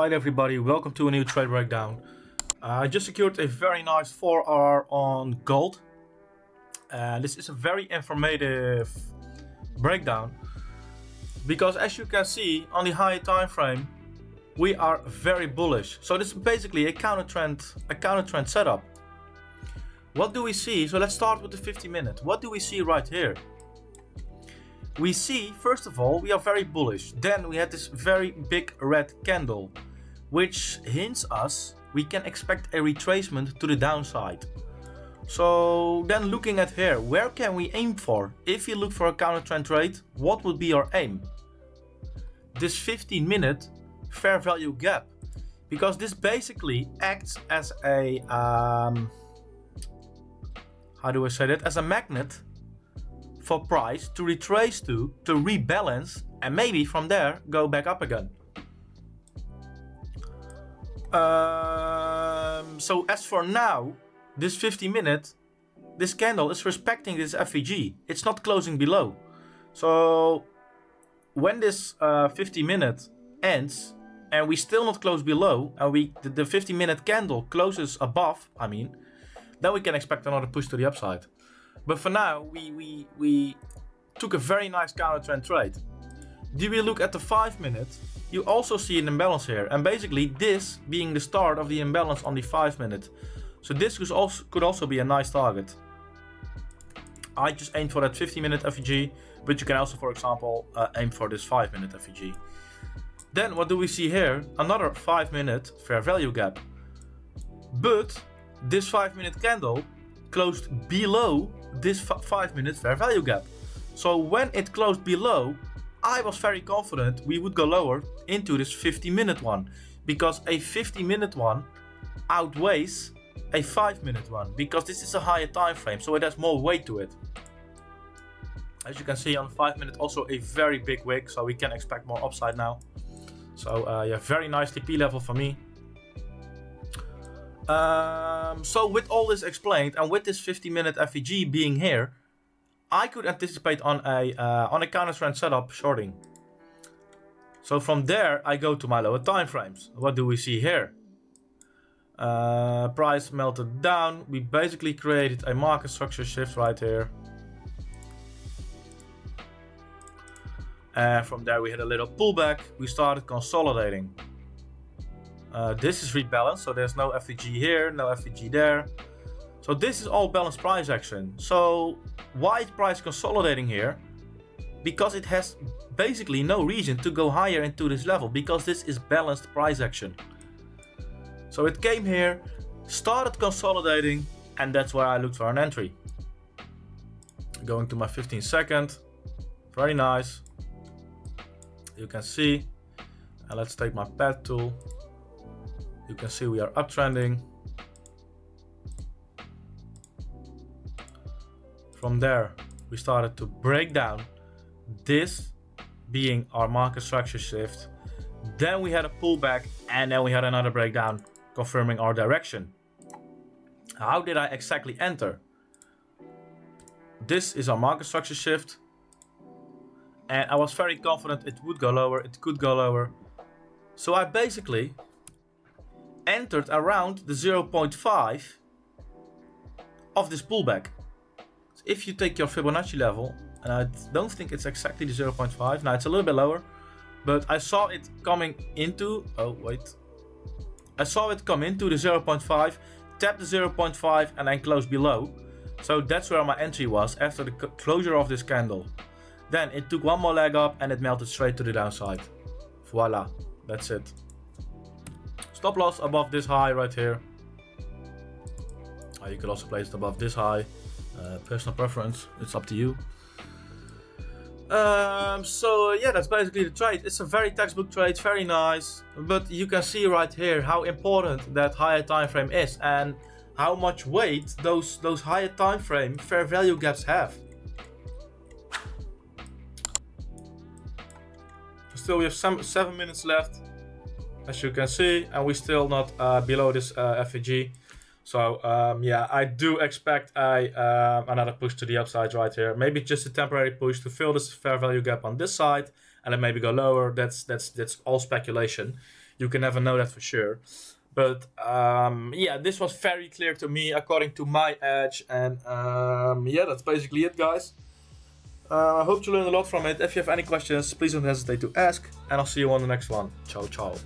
Alright everybody, welcome to a new trade breakdown. I just secured a very nice 4R on gold. This is a very informative breakdown because as you can see on the high time frame we are very bullish. So this is basically a counter trend setup. What do we see? So let's start with the 50-minute. What do we see right here? We see, first of all, we are very bullish. Then we had this very big red candle, which hints us we can expect a retracement to the downside. So then looking at here, where can we aim for? If you look for a counter trend trade, what would be our aim? This 15-minute fair value gap, because this basically acts as a how do I say that? As a magnet for price to retrace to rebalance, and maybe from there go back up again. So as for now, this 50-minute, this candle is respecting this FVG. It's not closing below. So when this 50-minute ends and we still not close below, and the 50-minute candle closes above, then we can expect another push to the upside. But for now, we took a very nice counter trend trade. Do we look at the 5-minute? You also see an imbalance here, and basically this being the start of the imbalance on the 5-minute. So this could also be a nice target. I just aimed for that 50-minute FVG, but you can also, for example, aim for this 5-minute FVG. Then what do we see here? Another 5-minute fair value gap. But this 5-minute candle closed below this 5-minute fair value gap. So when it closed below, I was very confident we would go lower into this 50-minute one, because a 50-minute one outweighs a 5-minute one, because this is a higher time frame, so it has more weight to it. As you can see on the 5-minute, also a very big wick, so we can expect more upside now. So yeah, very nice TP level for me. So with all this explained, and with this 50-minute FVG being here, I could anticipate on a counter trend setup shorting. So from there I go to my lower time frames. What do we see here? Price melted down. We basically created a market structure shift right here. And from there we had a little pullback. We started consolidating. This is rebalanced, so there's no FVG here, no FVG there. So this is all balanced price action. So why is price consolidating here? Because it has basically no reason to go higher into this level, because this is balanced price action. So it came here, started consolidating, and that's where I looked for an entry. Going to my 15-second, very nice. You can see, and let's take my pad tool. You can see we are uptrending. From there, we started to break down, this being our market structure shift. Then we had a pullback, and then we had another breakdown, confirming our direction. How did I exactly enter? This is our market structure shift, and I was very confident it would go lower, it could go lower. So I basically entered around the 0.5 of this pullback. So if you take your Fibonacci level, and I don't think it's exactly the 0.5, now it's a little bit lower, but I saw it coming into, I saw it come into the 0.5, tap the 0.5 and then close below. So that's where my entry was after the closure of this candle. Then it took one more leg up and it melted straight to the downside. Voila, that's it. Stop loss above this high right here. You could also place it above this high. Personal preference, it's up to you. So yeah, that's basically the trade. It's a very textbook trade, very nice. But you can see right here how important that higher time frame is, and how much weight those higher time frame fair value gaps have. Still, we have 7 minutes left, as you can see, and we're still not below this FVG. So yeah, I do expect another push to the upside right here. Maybe just a temporary push to fill this fair value gap on this side, and then maybe go lower. That's all speculation. You can never know that for sure. But yeah, this was very clear to me according to my edge. And yeah, that's basically it, guys. I hope you learned a lot from it. If you have any questions, please don't hesitate to ask. And I'll see you on the next one. Ciao, ciao.